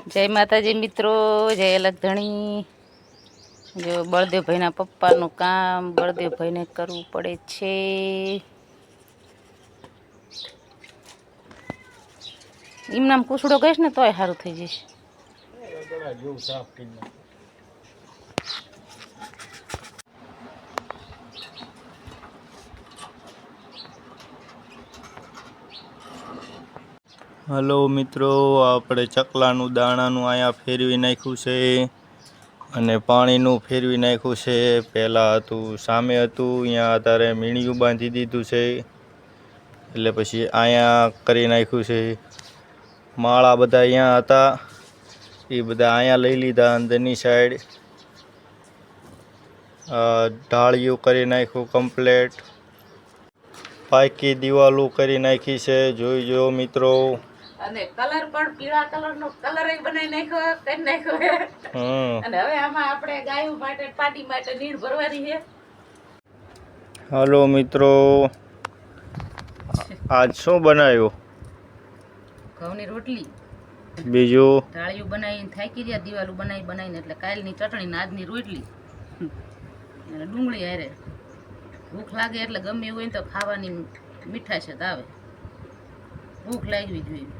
જય માતાજી મિત્રો, જય લગધણી। જો બળદેવભાઈના પપ્પાનું કામ બળદેવભાઈને કરવું પડે છે। એમનામ કૂસડો કહીશ ને તોય સારું થઈ જશે। હલો મિત્રો, આપણે ચકલાનું દાણાનું અહીંયા ફેરવી નાખ્યું છે અને પાણીનું ફેરવી નાખ્યું છે। પહેલાં હતું સામે હતું, અહીંયા અત્યારે મીણિયું બાંધી દીધું છે, એટલે પછી અહીંયા કરી નાખ્યું છે। માળા બધા અહીંયા હતા, એ બધા અહીંયા લઈ લીધા અંદરની સાઈડ। ઢાળિયું કરી નાખ્યું કમ્પ્લેટ, પાકી દિવાલો કરી નાખી છે, જોઈ જો મિત્રો। અને કલર પણ પીળા કલરનો કલર બનાવી નાખ્યો, કરી નાખ્યો। અને હવે આમાં આપણે ગાયો માટે પાડી માટે નીર ભરવાની છે। હાલો મિત્રો, આજ શું બનાવ્યું? ઘઉંની રોટલી, બીજું ઢાળિયું બનાવીને થાકી રહ્યા, દિવાલો બનાવીને એટલે કાલની ચટણી ને આજની રોટલી અને ડુંગળી હારે। ભૂખ લાગે એટલે ગમે એવું હોય તો ખાવાની મીઠાશ જ આવે, ભૂખ લાગવી જોઈએ।